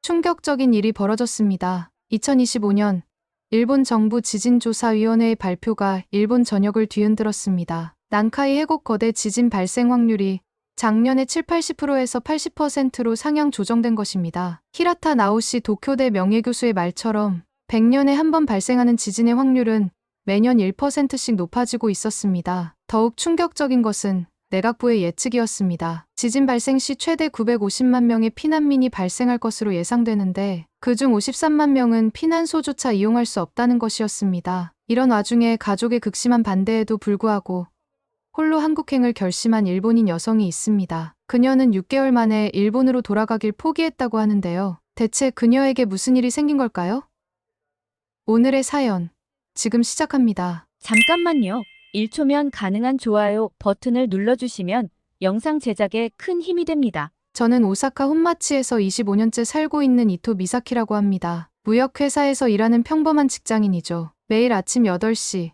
충격적인 일이 벌어졌습니다. 2025년 일본 정부 지진조사위원회의 발표가 일본 전역을 뒤흔들었습니다. 난카이 해곡 거대 지진 발생 확률이 작년에 7-80%에서 80%로 상향 조정된 것입니다. 히라타 나오시 도쿄대 명예교수의 말처럼 100년에 한 번 발생하는 지진의 확률은 매년 1%씩 높아지고 있었습니다. 더욱 충격적인 것은 내각부의 예측이었습니다. 지진 발생 시 최대 950만 명의 피난민이 발생할 것으로 예상되는데 그중 53만 명은 피난소조차 이용할 수 없다는 것이었습니다. 이런 와중에 가족의 극심한 반대에도 불구하고 홀로 한국행을 결심한 일본인 여성이 있습니다. 그녀는 6개월 만에 일본으로 돌아가길 포기했다고 하는데요. 대체 그녀에게 무슨 일이 생긴 걸까요? 오늘의 사연, 지금 시작합니다. 잠깐만요. 1초면 가능한 좋아요 버튼을 눌러주시면 영상 제작에 큰 힘이 됩니다. 저는 오사카 혼마치에서 25년째 살고 있는 이토 미사키라고 합니다. 무역회사에서 일하는 평범한 직장인이죠. 매일 아침 8시,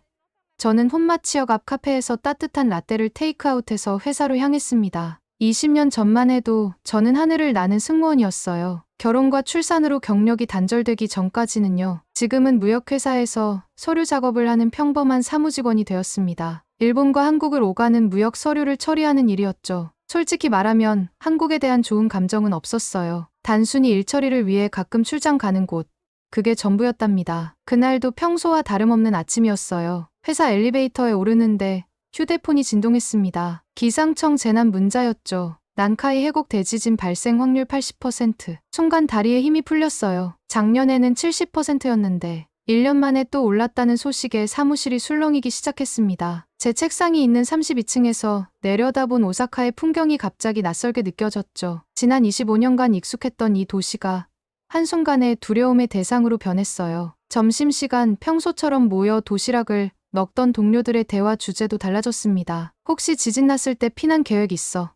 저는 혼마치역 앞 카페에서 따뜻한 라떼를 테이크아웃해서 회사로 향했습니다. 20년 전만 해도 저는 하늘을 나는 승무원이었어요. 결혼과 출산으로 경력이 단절되기 전까지는요. 지금은 무역회사에서 서류 작업을 하는 평범한 사무직원이 되었습니다. 일본과 한국을 오가는 무역 서류를 처리하는 일이었죠. 솔직히 말하면 한국에 대한 좋은 감정은 없었어요. 단순히 일 처리를 위해 가끔 출장 가는 곳, 그게 전부였답니다. 그날도 평소와 다름없는 아침이었어요. 회사 엘리베이터에 오르는데 휴대폰이 진동했습니다. 기상청 재난 문자였죠. 난카이 해곡 대지진 발생 확률 80%. 순간 다리에 힘이 풀렸어요. 작년에는 70%였는데 1년 만에 또 올랐다는 소식에 사무실이 술렁이기 시작했습니다. 제 책상이 있는 32층에서 내려다본 오사카의 풍경이 갑자기 낯설게 느껴졌죠. 지난 25년간 익숙했던 이 도시가 한순간에 두려움의 대상으로 변했어요. 점심시간 평소처럼 모여 도시락을 먹던 동료들의 대화 주제도 달라졌습니다. 혹시 지진 났을 때 피난 계획 있어?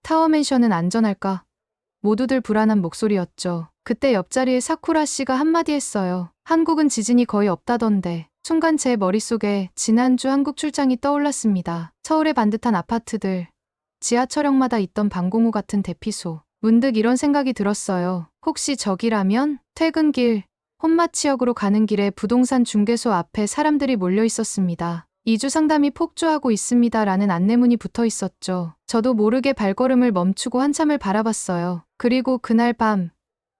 타워맨션은 안전할까? 모두들 불안한 목소리였죠. 그때 옆자리에 사쿠라 씨가 한마디 했어요. 한국은 지진이 거의 없다던데. 순간 제 머릿속에 지난주 한국 출장이 떠올랐습니다. 서울의 반듯한 아파트들, 지하철역마다 있던 방공호 같은 대피소. 문득 이런 생각이 들었어요. 혹시 저기라면? 퇴근길, 혼마치역으로 가는 길에 부동산 중개소 앞에 사람들이 몰려 있었습니다. 이주 상담이 폭주하고 있습니다. 라는 안내문이 붙어 있었죠. 저도 모르게 발걸음을 멈추고 한참을 바라봤어요. 그리고 그날 밤,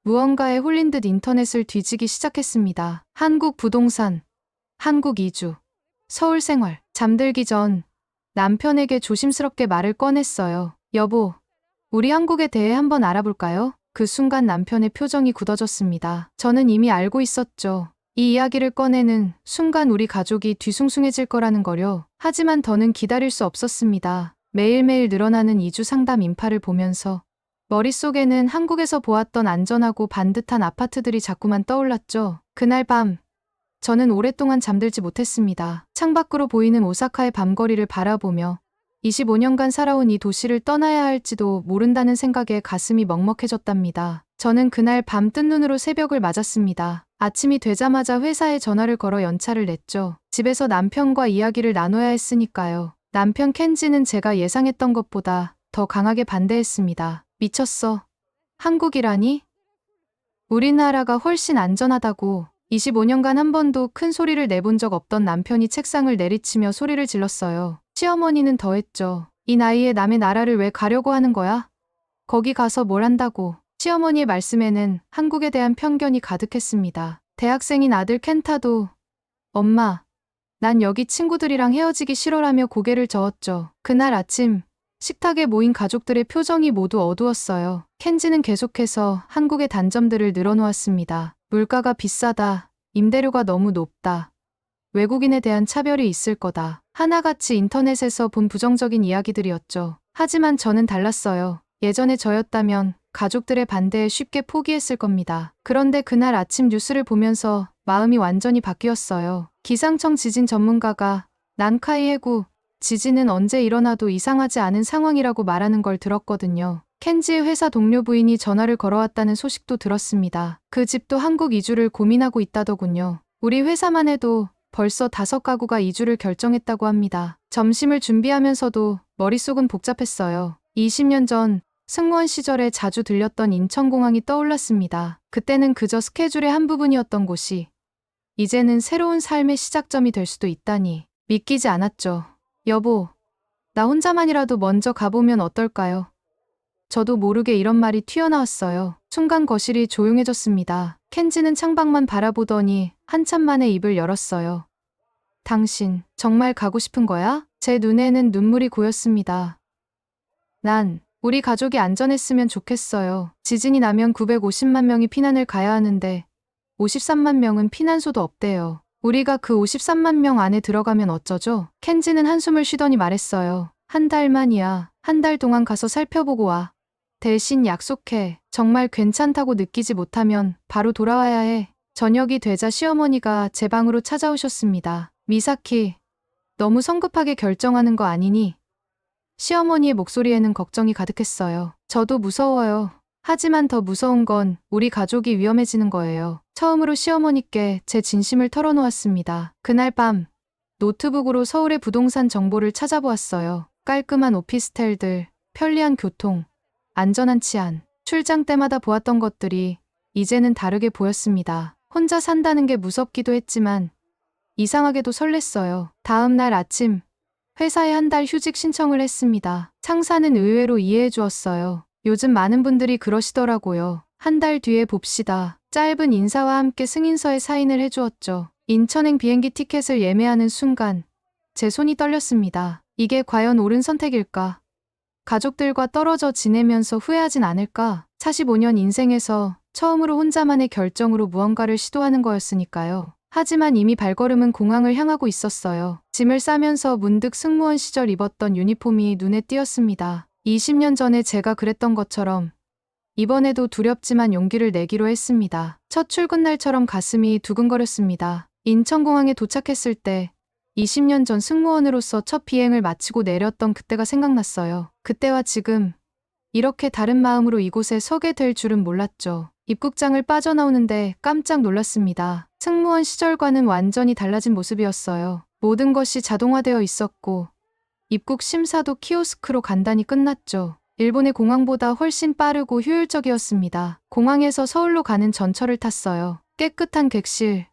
무언가에 홀린 듯 인터넷을 뒤지기 시작했습니다. 한국 부동산, 한국 이주, 서울 생활. 잠들기 전 남편에게 조심스럽게 말을 꺼냈어요. 여보, 우리 한국에 대해 한번 알아볼까요? 그 순간 남편의 표정이 굳어졌습니다. 저는 이미 알고 있었죠. 이 이야기를 꺼내는 순간 우리 가족이 뒤숭숭해질 거라는 거요. 하지만 더는 기다릴 수 없었습니다. 매일매일 늘어나는 이주 상담 인파를 보면서 머릿속에는 한국에서 보았던 안전하고 반듯한 아파트들이 자꾸만 떠올랐죠. 그날 밤, 저는 오랫동안 잠들지 못했습니다. 창밖으로 보이는 오사카의 밤거리를 바라보며 25년간 살아온 이 도시를 떠나야 할지도 모른다는 생각에 가슴이 먹먹해졌답니다. 저는 그날 밤 뜬 눈으로 새벽을 맞았습니다. 아침이 되자마자 회사에 전화를 걸어 연차를 냈죠. 집에서 남편과 이야기를 나눠야 했으니까요. 남편 켄지는 제가 예상했던 것보다 더 강하게 반대했습니다. 미쳤어. 한국이라니? 우리나라가 훨씬 안전하다고. 25년간 한 번도 큰 소리를 내본 적 없던 남편이 책상을 내리치며 소리를 질렀어요. 시어머니는 더했죠. 이 나이에 남의 나라를 왜 가려고 하는 거야? 거기 가서 뭘 한다고. 시어머니의 말씀에는 한국에 대한 편견이 가득했습니다. 대학생인 아들 켄타도 엄마, 난 여기 친구들이랑 헤어지기 싫어라며 고개를 저었죠. 그날 아침 식탁에 모인 가족들의 표정이 모두 어두웠어요. 켄지는 계속해서 한국의 단점들을 늘어놓았습니다. 물가가 비싸다. 임대료가 너무 높다. 외국인에 대한 차별이 있을 거다. 하나같이 인터넷에서 본 부정적인 이야기들이었죠. 하지만 저는 달랐어요. 예전에 저였다면 가족들의 반대에 쉽게 포기했을 겁니다. 그런데 그날 아침 뉴스를 보면서 마음이 완전히 바뀌었어요. 기상청 지진 전문가가 난카이 해구, 지진은 언제 일어나도 이상하지 않은 상황이라고 말하는 걸 들었거든요. 켄지의 회사 동료 부인이 전화를 걸어왔다는 소식도 들었습니다. 그 집도 한국 이주를 고민하고 있다더군요. 우리 회사만 해도 벌써 5가구가 이주를 결정했다고 합니다. 점심을 준비하면서도 머릿속은 복잡했어요. 20년 전 승무원 시절에 자주 들렸던 인천공항이 떠올랐습니다. 그때는 그저 스케줄의 한 부분이었던 곳이 이제는 새로운 삶의 시작점이 될 수도 있다니 믿기지 않았죠. 여보, 나 혼자만이라도 먼저 가보면 어떨까요? 저도 모르게 이런 말이 튀어나왔어요. 순간 거실이 조용해졌습니다. 켄지는 창밖만 바라보더니 한참 만에 입을 열었어요. 당신, 정말 가고 싶은 거야? 제 눈에는 눈물이 고였습니다. 난 우리 가족이 안전했으면 좋겠어요. 지진이 나면 950만 명이 피난을 가야 하는데 53만 명은 피난소도 없대요. 우리가 그 53만 명 안에 들어가면 어쩌죠? 켄지는 한숨을 쉬더니 말했어요. 한 달만이야. 한 달 동안 가서 살펴보고 와. 대신 약속해. 정말 괜찮다고 느끼지 못하면 바로 돌아와야 해. 저녁이 되자 시어머니가 제 방으로 찾아오셨습니다. 미사키, 너무 성급하게 결정하는 거 아니니? 시어머니의 목소리에는 걱정이 가득했어요. 저도 무서워요. 하지만 더 무서운 건 우리 가족이 위험해지는 거예요. 처음으로 시어머니께 제 진심을 털어놓았습니다. 그날 밤 노트북으로 서울의 부동산 정보를 찾아보았어요. 깔끔한 오피스텔들, 편리한 교통, 안전한 치안. 출장 때마다 보았던 것들이 이제는 다르게 보였습니다. 혼자 산다는 게 무섭기도 했지만 이상하게도 설렜어요. 다음 날 아침 회사에 한 달 휴직 신청을 했습니다. 상사는 의외로 이해해 주었어요. 요즘 많은 분들이 그러시더라고요. 한 달 뒤에 봅시다. 짧은 인사와 함께 승인서에 사인을 해주었죠. 인천행 비행기 티켓을 예매하는 순간 제 손이 떨렸습니다. 이게 과연 옳은 선택일까? 가족들과 떨어져 지내면서 후회하진 않을까? 45년 인생에서 처음으로 혼자만의 결정으로 무언가를 시도하는 거였으니까요. 하지만 이미 발걸음은 공항을 향하고 있었어요. 짐을 싸면서 문득 승무원 시절 입었던 유니폼이 눈에 띄었습니다. 20년 전에 제가 그랬던 것처럼 이번에도 두렵지만 용기를 내기로 했습니다. 첫 출근 날처럼 가슴이 두근거렸습니다. 인천공항에 도착했을 때 20년 전 승무원으로서 첫 비행을 마치고 내렸던 그때가 생각났어요. 그때와 지금 이렇게 다른 마음으로 이곳에 서게 될 줄은 몰랐죠. 입국장을 빠져나오는데 깜짝 놀랐습니다. 승무원 시절과는 완전히 달라진 모습이었어요. 모든 것이 자동화되어 있었고 입국 심사도 키오스크로 간단히 끝났죠. 일본의 공항보다 훨씬 빠르고 효율적이었습니다. 공항에서 서울로 가는 전철을 탔어요. 깨끗한 객실,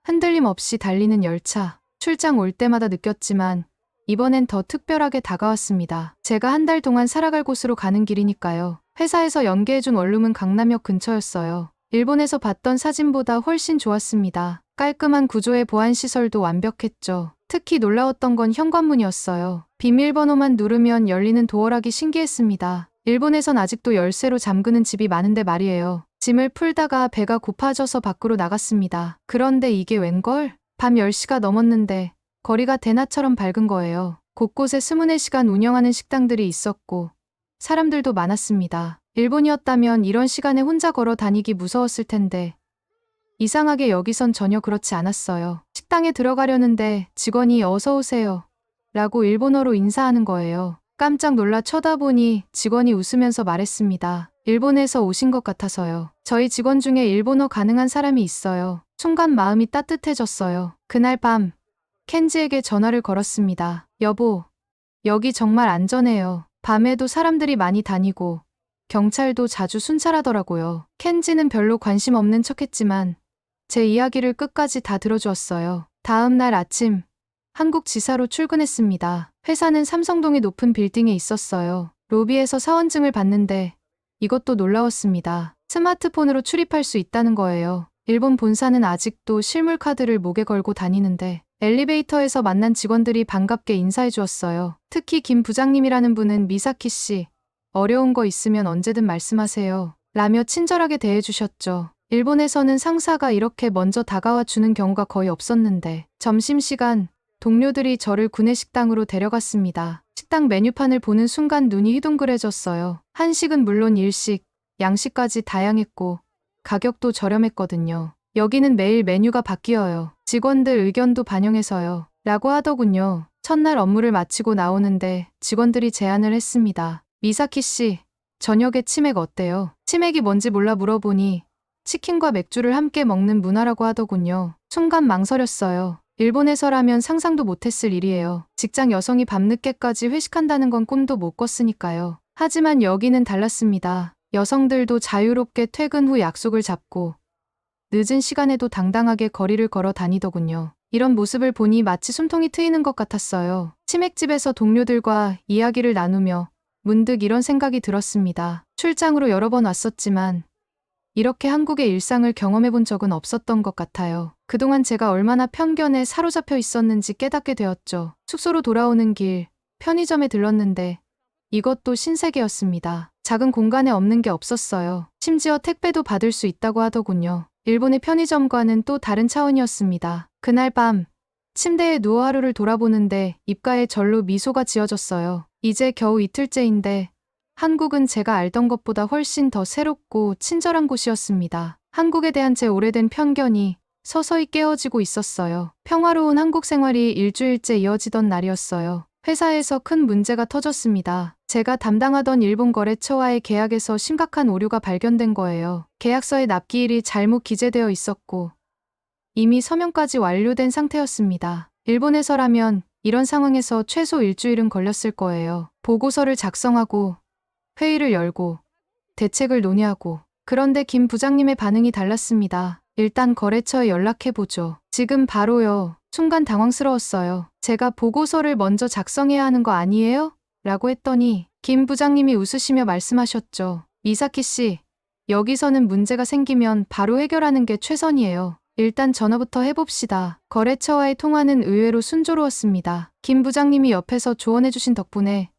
흔들림 없이 달리는 열차. 출장 올 때마다 느꼈지만 이번엔 더 특별하게 다가왔습니다. 제가 한 달 동안 살아갈 곳으로 가는 길이니까요. 회사에서 연계해준 원룸은 강남역 근처였어요. 일본에서 봤던 사진보다 훨씬 좋았습니다. 깔끔한 구조의 보안시설도 완벽했죠. 특히 놀라웠던 건 현관문이었어요. 비밀번호만 누르면 열리는 도어락이 신기했습니다. 일본에선 아직도 열쇠로 잠그는 집이 많은데 말이에요. 짐을 풀다가 배가 고파져서 밖으로 나갔습니다. 그런데 이게 웬걸? 밤 10시가 넘었는데 거리가 대낮처럼 밝은 거예요. 곳곳에 24시간 운영하는 식당들이 있었고 사람들도 많았습니다. 일본이었다면 이런 시간에 혼자 걸어 다니기 무서웠을 텐데 이상하게 여기선 전혀 그렇지 않았어요. 식당에 들어가려는데 직원이 어서 오세요 라고 일본어로 인사하는 거예요. 깜짝 놀라 쳐다보니 직원이 웃으면서 말했습니다. 일본에서 오신 것 같아서요. 저희 직원 중에 일본어 가능한 사람이 있어요. 순간 마음이 따뜻해졌어요. 그날 밤 켄지에게 전화를 걸었습니다. 여보, 여기 정말 안전해요. 밤에도 사람들이 많이 다니고 경찰도 자주 순찰하더라고요. 켄지는 별로 관심 없는 척했지만 제 이야기를 끝까지 다 들어주었어요. 다음 날 아침 한국 지사로 출근했습니다. 회사는 삼성동의 높은 빌딩에 있었어요. 로비에서 사원증을 봤는데 이것도 놀라웠습니다. 스마트폰으로 출입할 수 있다는 거예요. 일본 본사는 아직도 실물 카드를 목에 걸고 다니는데 엘리베이터에서 만난 직원들이 반갑게 인사해 주었어요. 특히 김 부장님이라는 분은 미사키 씨, 어려운 거 있으면 언제든 말씀하세요. 라며 친절하게 대해주셨죠. 일본에서는 상사가 이렇게 먼저 다가와 주는 경우가 거의 없었는데 점심시간 동료들이 저를 구내식당으로 데려갔습니다. 식당 메뉴판을 보는 순간 눈이 휘둥그레졌어요. 한식은 물론 일식, 양식까지 다양했고 가격도 저렴했거든요. 여기는 매일 메뉴가 바뀌어요. 직원들 의견도 반영해서요. 라고 하더군요. 첫날 업무를 마치고 나오는데 직원들이 제안을 했습니다. 미사키 씨, 저녁에 치맥 어때요? 치맥이 뭔지 몰라 물어보니 치킨과 맥주를 함께 먹는 문화라고 하더군요. 순간 망설였어요. 일본에서라면 상상도 못했을 일이에요. 직장 여성이 밤늦게까지 회식한다는 건 꿈도 못 꿨으니까요. 하지만 여기는 달랐습니다. 여성들도 자유롭게 퇴근 후 약속을 잡고 늦은 시간에도 당당하게 거리를 걸어 다니더군요. 이런 모습을 보니 마치 숨통이 트이는 것 같았어요. 치맥집에서 동료들과 이야기를 나누며 문득 이런 생각이 들었습니다. 출장으로 여러 번 왔었지만 이렇게 한국의 일상을 경험해 본 적은 없었던 것 같아요. 그동안 제가 얼마나 편견에 사로잡혀 있었는지 깨닫게 되었죠. 숙소로 돌아오는 길, 편의점에 들렀는데 이것도 신세계였습니다. 작은 공간에 없는 게 없었어요. 심지어 택배도 받을 수 있다고 하더군요. 일본의 편의점과는 또 다른 차원이었습니다. 그날 밤 침대에 누워 하루를 돌아보는데 입가에 절로 미소가 지어졌어요. 이제 겨우 이틀째인데 한국은 제가 알던 것보다 훨씬 더 새롭고 친절한 곳이었습니다. 한국에 대한 제 오래된 편견이 서서히 깨어지고 있었어요. 평화로운 한국 생활이 일주일째 이어지던 날이었어요. 회사에서 큰 문제가 터졌습니다. 제가 담당하던 일본 거래처와의 계약에서 심각한 오류가 발견된 거예요. 계약서에 납기일이 잘못 기재되어 있었고 이미 서명까지 완료된 상태였습니다. 일본에서라면 이런 상황에서 최소 일주일은 걸렸을 거예요. 보고서를 작성하고 회의를 열고 대책을 논의하고. 그런데 김 부장님의 반응이 달랐습니다. 일단 거래처에 연락해보죠. 지금 바로요. 순간 당황스러웠어요. 제가 보고서를 먼저 작성해야 하는 거 아니에요? 라고 했더니 김 부장님이 웃으시며 말씀하셨죠. 미사키 씨, 여기서는 문제가 생기면 바로 해결하는 게 최선이에요. 일단 전화부터 해봅시다. 거래처와의 통화는 의외로 순조로웠습니다. 김 부장님이 옆에서 조언해주신 덕분에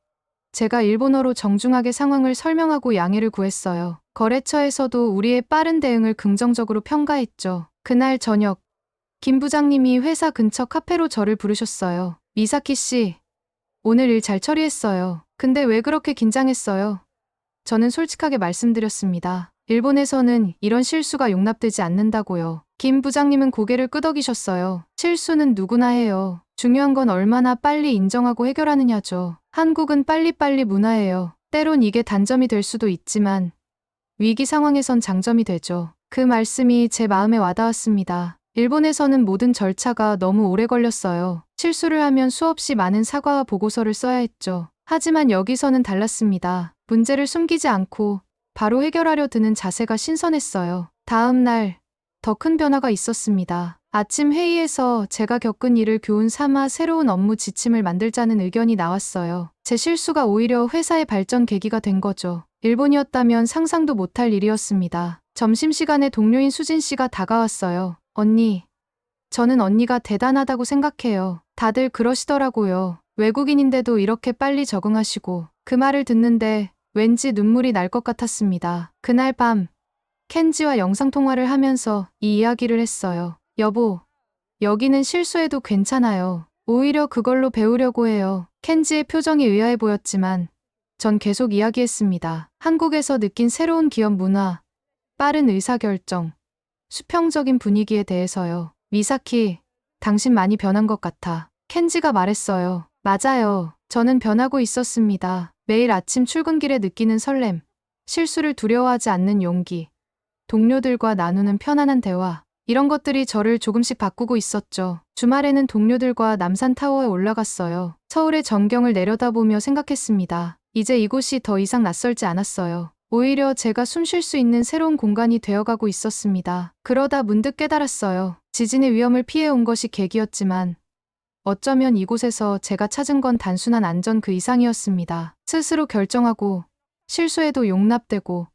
제가 일본어로 정중하게 상황을 설명하고 양해를 구했어요. 거래처에서도 우리의 빠른 대응을 긍정적으로 평가했죠. 그날 저녁, 김 부장님이 회사 근처 카페로 저를 부르셨어요. 미사키 씨, 오늘 일 잘 처리했어요. 근데 왜 그렇게 긴장했어요? 저는 솔직하게 말씀드렸습니다. 일본에서는 이런 실수가 용납되지 않는다고요. 김 부장님은 고개를 끄덕이셨어요. 실수는 누구나 해요. 중요한 건 얼마나 빨리 인정하고 해결하느냐죠. 한국은 빨리빨리 문화예요. 때론 이게 단점이 될 수도 있지만 위기 상황에선 장점이 되죠. 그 말씀이 제 마음에 와닿았습니다. 일본에서는 모든 절차가 너무 오래 걸렸어요. 실수를 하면 수없이 많은 사과와 보고서를 써야 했죠. 하지만 여기서는 달랐습니다. 문제를 숨기지 않고 바로 해결하려 드는 자세가 신선했어요. 다음 날, 더 큰 변화가 있었습니다. 아침 회의에서 제가 겪은 일을 교훈 삼아 새로운 업무 지침을 만들자는 의견이 나왔어요. 제 실수가 오히려 회사의 발전 계기가 된 거죠. 일본이었다면 상상도 못할 일이었습니다. 점심시간에 동료인 수진 씨가 다가왔어요. 언니, 저는 언니가 대단하다고 생각해요. 다들 그러시더라고요. 외국인인데도 이렇게 빨리 적응하시고. 그 말을 듣는데 왠지 눈물이 날 것 같았습니다. 그날 밤, 켄지와 영상통화를 하면서 이 이야기를 했어요. 여보, 여기는 실수해도 괜찮아요. 오히려 그걸로 배우려고 해요. 켄지의 표정이 의아해 보였지만 전 계속 이야기했습니다. 한국에서 느낀 새로운 기업 문화, 빠른 의사결정, 수평적인 분위기에 대해서요. 미사키, 당신 많이 변한 것 같아. 켄지가 말했어요. 맞아요. 저는 변하고 있었습니다. 매일 아침 출근길에 느끼는 설렘, 실수를 두려워하지 않는 용기, 동료들과 나누는 편안한 대화, 이런 것들이 저를 조금씩 바꾸고 있었죠. 주말에는 동료들과 남산타워에 올라갔어요. 서울의 전경을 내려다보며 생각했습니다. 이제 이곳이 더 이상 낯설지 않았어요. 오히려 제가 숨 쉴 수 있는 새로운 공간이 되어가고 있었습니다. 그러다 문득 깨달았어요. 지진의 위험을 피해온 것이 계기였지만 어쩌면 이곳에서 제가 찾은 건 단순한 안전 그 이상이었습니다. 스스로 결정하고 실수해도 용납되고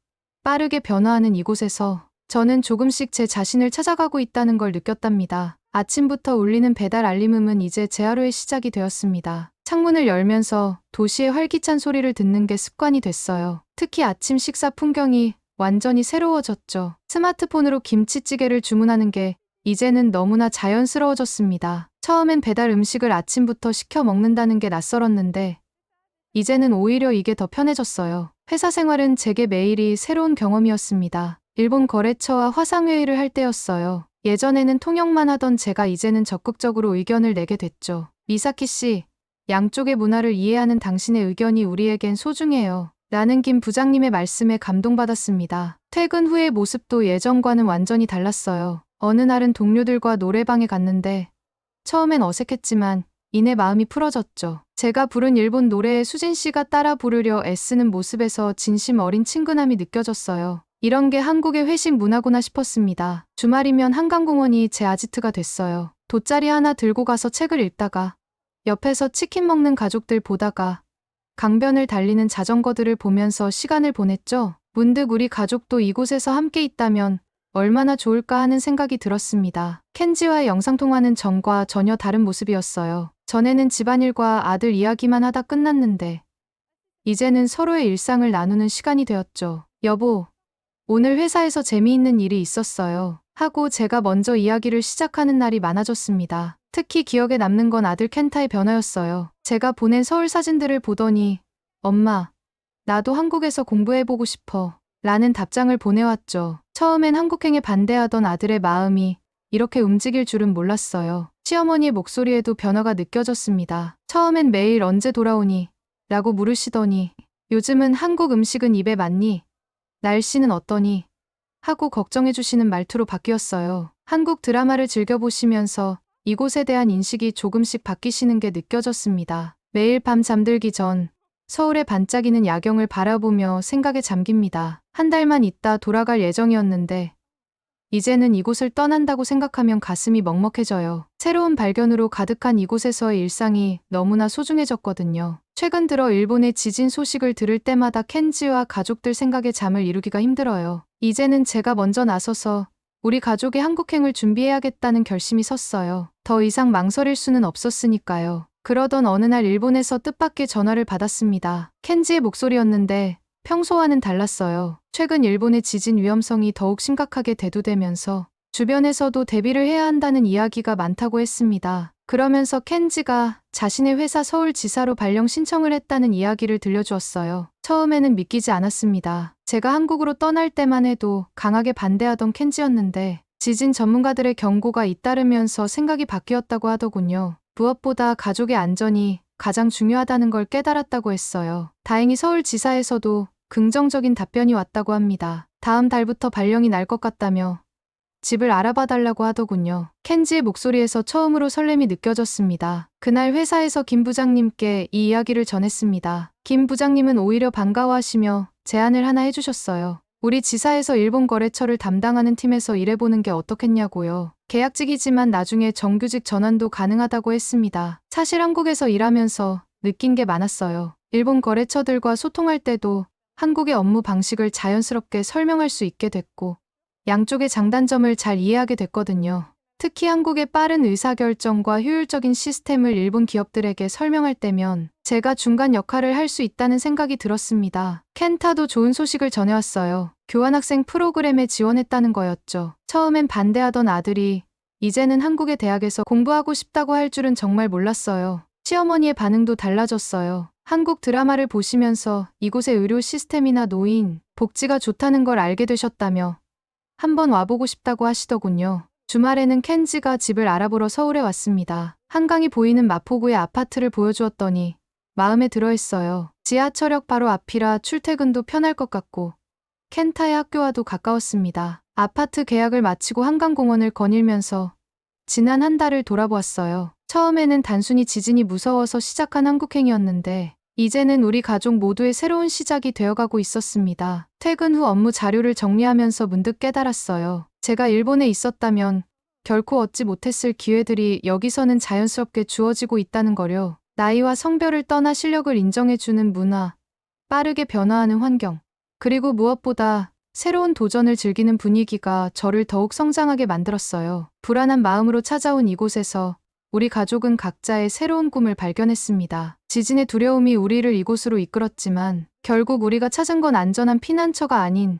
빠르게 변화하는 이곳에서 저는 조금씩 제 자신을 찾아가고 있다는 걸 느꼈답니다. 아침부터 울리는 배달 알림음은 이제 제 하루의 시작이 되었습니다. 창문을 열면서 도시의 활기찬 소리를 듣는 게 습관이 됐어요. 특히 아침 식사 풍경이 완전히 새로워졌죠. 스마트폰으로 김치찌개를 주문하는 게 이제는 너무나 자연스러워졌습니다. 처음엔 배달 음식을 아침부터 시켜 먹는다는 게 낯설었는데 이제는 오히려 이게 더 편해졌어요. 회사 생활은 제게 매일이 새로운 경험이었습니다. 일본 거래처와 화상회의를 할 때였어요. 예전에는 통역만 하던 제가 이제는 적극적으로 의견을 내게 됐죠. 미사키 씨, 양쪽의 문화를 이해하는 당신의 의견이 우리에겐 소중해요. 라는 김 부장님의 말씀에 감동받았습니다. 퇴근 후의 모습도 예전과는 완전히 달랐어요. 어느 날은 동료들과 노래방에 갔는데 처음엔 어색했지만 이내 마음이 풀어졌죠. 제가 부른 일본 노래에 수진 씨가 따라 부르려 애쓰는 모습에서 진심 어린 친근함이 느껴졌어요. 이런 게 한국의 회식 문화구나 싶었습니다. 주말이면 한강공원이 제 아지트가 됐어요. 돗자리 하나 들고 가서 책을 읽다가 옆에서 치킨 먹는 가족들 보다가 강변을 달리는 자전거들을 보면서 시간을 보냈죠. 문득 우리 가족도 이곳에서 함께 있다면 얼마나 좋을까 하는 생각이 들었습니다. 켄지와의 영상통화는 전과 전혀 다른 모습이었어요. 전에는 집안일과 아들 이야기만 하다 끝났는데 이제는 서로의 일상을 나누는 시간이 되었죠. 여보, 오늘 회사에서 재미있는 일이 있었어요. 하고 제가 먼저 이야기를 시작하는 날이 많아졌습니다. 특히 기억에 남는 건 아들 켄타의 변화였어요. 제가 보낸 서울 사진들을 보더니 엄마, 나도 한국에서 공부해보고 싶어 라는 답장을 보내왔죠. 처음엔 한국행에 반대하던 아들의 마음이 이렇게 움직일 줄은 몰랐어요. 시어머니의 목소리에도 변화가 느껴졌습니다. 처음엔 매일 언제 돌아오니? 라고 물으시더니 요즘은 한국 음식은 입에 맞니? 날씨는 어떠니? 하고 걱정해주시는 말투로 바뀌었어요. 한국 드라마를 즐겨보시면서 이곳에 대한 인식이 조금씩 바뀌시는 게 느껴졌습니다. 매일 밤 잠들기 전 서울의 반짝이는 야경을 바라보며 생각에 잠깁니다. 한 달만 있다 돌아갈 예정이었는데 이제는 이곳을 떠난다고 생각하면 가슴이 먹먹해져요. 새로운 발견으로 가득한 이곳에서의 일상이 너무나 소중해졌거든요. 최근 들어 일본의 지진 소식을 들을 때마다 켄지와 가족들 생각에 잠을 이루기가 힘들어요. 이제는 제가 먼저 나서서 우리 가족의 한국행을 준비해야겠다는 결심이 섰어요. 더 이상 망설일 수는 없었으니까요. 그러던 어느 날 일본에서 뜻밖의 전화를 받았습니다. 켄지의 목소리였는데 평소와는 달랐어요. 최근 일본의 지진 위험성이 더욱 심각하게 대두되면서 주변에서도 대비를 해야 한다는 이야기가 많다고 했습니다. 그러면서 켄지가 자신의 회사 서울지사로 발령 신청을 했다는 이야기를 들려주었어요. 처음에는 믿기지 않았습니다. 제가 한국으로 떠날 때만 해도 강하게 반대하던 켄지였는데 지진 전문가들의 경고가 잇따르면서 생각이 바뀌었다고 하더군요. 무엇보다 가족의 안전이 가장 중요하다는 걸 깨달았다고 했어요. 다행히 서울지사에서도 긍정적인 답변이 왔다고 합니다. 다음 달부터 발령이 날 것 같다며 집을 알아봐 달라고 하더군요. 켄지의 목소리에서 처음으로 설렘이 느껴졌습니다. 그날 회사에서 김 부장님께 이 이야기를 전했습니다. 김 부장님은 오히려 반가워하시며 제안을 하나 해주셨어요. 우리 지사에서 일본 거래처를 담당하는 팀에서 일해보는 게 어떻겠냐고요. 계약직이지만 나중에 정규직 전환도 가능하다고 했습니다. 사실 한국에서 일하면서 느낀 게 많았어요. 일본 거래처들과 소통할 때도 한국의 업무 방식을 자연스럽게 설명할 수 있게 됐고 양쪽의 장단점을 잘 이해하게 됐거든요. 특히 한국의 빠른 의사결정과 효율적인 시스템을 일본 기업들에게 설명할 때면 제가 중간 역할을 할 수 있다는 생각이 들었습니다. 켄타도 좋은 소식을 전해왔어요. 교환학생 프로그램에 지원했다는 거였죠. 처음엔 반대하던 아들이 이제는 한국의 대학에서 공부하고 싶다고 할 줄은 정말 몰랐어요. 시어머니의 반응도 달라졌어요. 한국 드라마를 보시면서 이곳의 의료 시스템이나 노인, 복지가 좋다는 걸 알게 되셨다며 한번 와보고 싶다고 하시더군요. 주말에는 켄지가 집을 알아보러 서울에 왔습니다. 한강이 보이는 마포구의 아파트를 보여주었더니 마음에 들어했어요. 지하철역 바로 앞이라 출퇴근도 편할 것 같고 켄타의 학교와도 가까웠습니다. 아파트 계약을 마치고 한강공원을 거닐면서 지난 한 달을 돌아보았어요. 처음에는 단순히 지진이 무서워서 시작한 한국행이었는데 이제는 우리 가족 모두의 새로운 시작이 되어가고 있었습니다. 퇴근 후 업무 자료를 정리하면서 문득 깨달았어요. 제가 일본에 있었다면 결코 얻지 못했을 기회들이 여기서는 자연스럽게 주어지고 있다는 거요. 나이와 성별을 떠나 실력을 인정해주는 문화, 빠르게 변화하는 환경, 그리고 무엇보다 새로운 도전을 즐기는 분위기가 저를 더욱 성장하게 만들었어요. 불안한 마음으로 찾아온 이곳에서 우리 가족은 각자의 새로운 꿈을 발견했습니다. 지진의 두려움이 우리를 이곳으로 이끌었지만 결국 우리가 찾은 건 안전한 피난처가 아닌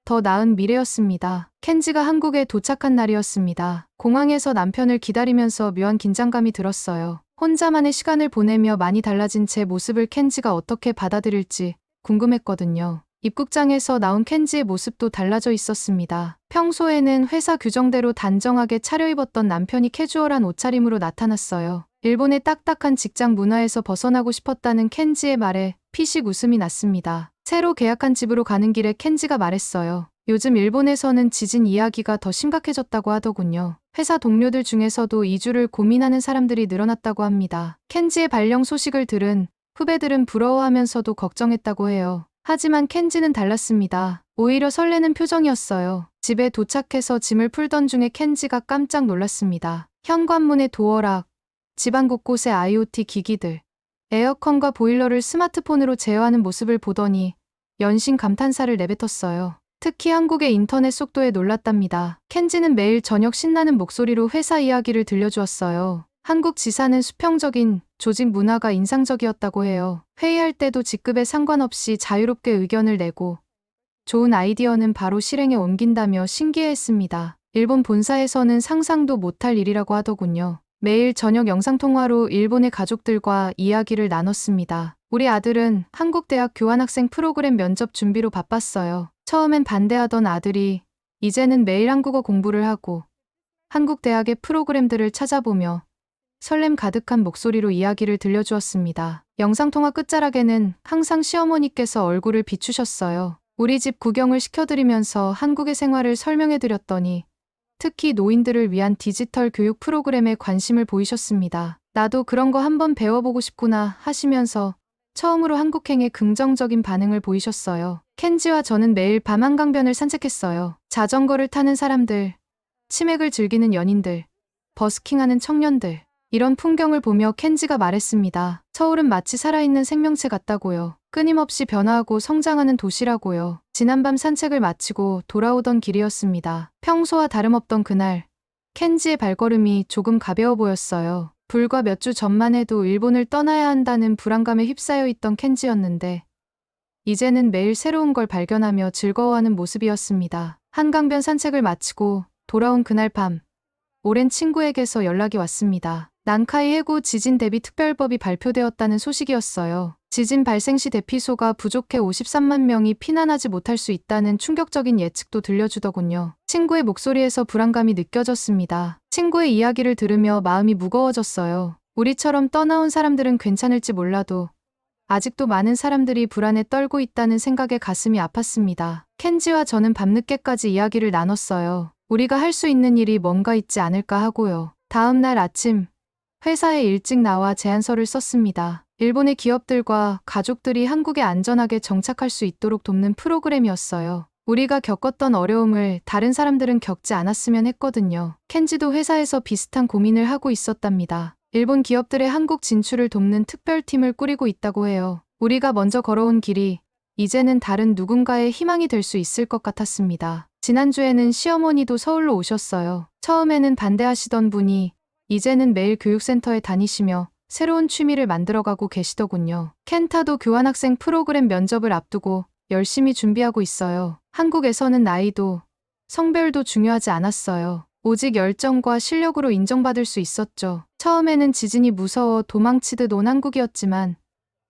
더 나은 미래였습니다. 켄지가 한국에 도착한 날이었습니다. 공항에서 남편을 기다리면서 묘한 긴장감이 들었어요. 혼자만의 시간을 보내며 많이 달라진 제 모습을 켄지가 어떻게 받아들일지 궁금했거든요. 입국장에서 나온 켄지의 모습도 달라져 있었습니다. 평소에는 회사 규정대로 단정하게 차려입었던 남편이 캐주얼한 옷차림으로 나타났어요. 일본의 딱딱한 직장 문화에서 벗어나고 싶었다는 켄지의 말에 피식 웃음이 났습니다. 새로 계약한 집으로 가는 길에 켄지가 말했어요. 요즘 일본에서는 지진 이야기가 더 심각해졌다고 하더군요. 회사 동료들 중에서도 이주를 고민하는 사람들이 늘어났다고 합니다. 켄지의 발령 소식을 들은 후배들은 부러워하면서도 걱정했다고 해요. 하지만 켄지는 달랐습니다. 오히려 설레는 표정이었어요. 집에 도착해서 짐을 풀던 중에 켄지가 깜짝 놀랐습니다. 현관문에 도어락, 집안 곳곳에 IoT 기기들, 에어컨과 보일러를 스마트폰으로 제어하는 모습을 보더니 연신 감탄사를 내뱉었어요. 특히 한국의 인터넷 속도에 놀랐답니다. 켄지는 매일 저녁 신나는 목소리로 회사 이야기를 들려주었어요. 한국 지사는 수평적인 조직 문화가 인상적이었다고 해요. 회의할 때도 직급에 상관없이 자유롭게 의견을 내고 좋은 아이디어는 바로 실행에 옮긴다며 신기해했습니다. 일본 본사에서는 상상도 못할 일이라고 하더군요. 매일 저녁 영상통화로 일본의 가족들과 이야기를 나눴습니다. 우리 아들은 한국 대학 교환학생 프로그램 면접 준비로 바빴어요. 처음엔 반대하던 아들이 이제는 매일 한국어 공부를 하고 한국 대학의 프로그램들을 찾아보며 설렘 가득한 목소리로 이야기를 들려주었습니다. 영상통화 끝자락에는 항상 시어머니께서 얼굴을 비추셨어요. 우리 집 구경을 시켜드리면서 한국의 생활을 설명해드렸더니 특히 노인들을 위한 디지털 교육 프로그램에 관심을 보이셨습니다. 나도 그런 거 한번 배워보고 싶구나 하시면서 처음으로 한국행에 긍정적인 반응을 보이셨어요. 켄지와 저는 매일 밤 한강변을 산책했어요. 자전거를 타는 사람들, 치맥을 즐기는 연인들, 버스킹하는 청년들. 이런 풍경을 보며 켄지가 말했습니다. 서울은 마치 살아있는 생명체 같다고요. 끊임없이 변화하고 성장하는 도시라고요. 지난밤 산책을 마치고 돌아오던 길이었습니다. 평소와 다름없던 그날, 켄지의 발걸음이 조금 가벼워 보였어요. 불과 몇 주 전만 해도 일본을 떠나야 한다는 불안감에 휩싸여 있던 켄지였는데 이제는 매일 새로운 걸 발견하며 즐거워하는 모습이었습니다. 한강변 산책을 마치고 돌아온 그날 밤, 오랜 친구에게서 연락이 왔습니다. 난카이 해구 지진 대비 특별법이 발표되었다는 소식이었어요. 지진 발생 시 대피소가 부족해 53만 명이 피난하지 못할 수 있다는 충격적인 예측도 들려주더군요. 친구의 목소리에서 불안감이 느껴졌습니다. 친구의 이야기를 들으며 마음이 무거워졌어요. 우리처럼 떠나온 사람들은 괜찮을지 몰라도 아직도 많은 사람들이 불안에 떨고 있다는 생각에 가슴이 아팠습니다. 켄지와 저는 밤늦게까지 이야기를 나눴어요. 우리가 할 수 있는 일이 뭔가 있지 않을까 하고요. 다음 날 아침, 회사에 일찍 나와 제안서를 썼습니다. 일본의 기업들과 가족들이 한국에 안전하게 정착할 수 있도록 돕는 프로그램이었어요. 우리가 겪었던 어려움을 다른 사람들은 겪지 않았으면 했거든요. 켄지도 회사에서 비슷한 고민을 하고 있었답니다. 일본 기업들의 한국 진출을 돕는 특별팀을 꾸리고 있다고 해요. 우리가 먼저 걸어온 길이 이제는 다른 누군가의 희망이 될 수 있을 것 같았습니다. 지난주에는 시어머니도 서울로 오셨어요. 처음에는 반대하시던 분이 이제는 매일 교육센터에 다니시며 새로운 취미를 만들어가고 계시더군요. 켄타도 교환학생 프로그램 면접을 앞두고 열심히 준비하고 있어요. 한국에서는 나이도 성별도 중요하지 않았어요. 오직 열정과 실력으로 인정받을 수 있었죠. 처음에는 지진이 무서워 도망치듯 온 한국이었지만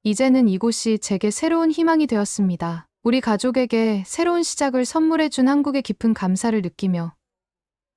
이제는 이곳이 제게 새로운 희망이 되었습니다. 우리 가족에게 새로운 시작을 선물해준 한국의 깊은 감사를 느끼며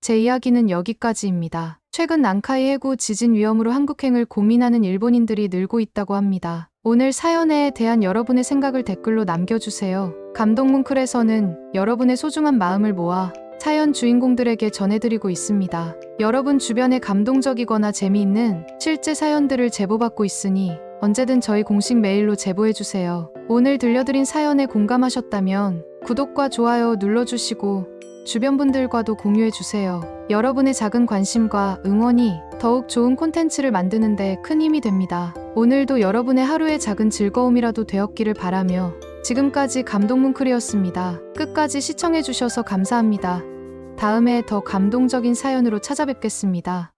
제 이야기는 여기까지입니다. 최근 난카이 해구 지진 위험으로 한국행을 고민하는 일본인들이 늘고 있다고 합니다. 오늘 사연에 대한 여러분의 생각을 댓글로 남겨주세요. 감동뭉클에서는 여러분의 소중한 마음을 모아 사연 주인공들에게 전해드리고 있습니다. 여러분 주변에 감동적이거나 재미있는 실제 사연들을 제보받고 있으니 언제든 저희 공식 메일로 제보해주세요. 오늘 들려드린 사연에 공감하셨다면 구독과 좋아요 눌러주시고 주변 분들과도 공유해주세요. 여러분의 작은 관심과 응원이 더욱 좋은 콘텐츠를 만드는데 큰 힘이 됩니다. 오늘도 여러분의 하루의 작은 즐거움이라도 되었기를 바라며 지금까지 감동뭉클이었습니다. 끝까지 시청해주셔서 감사합니다. 다음에 더 감동적인 사연으로 찾아뵙겠습니다.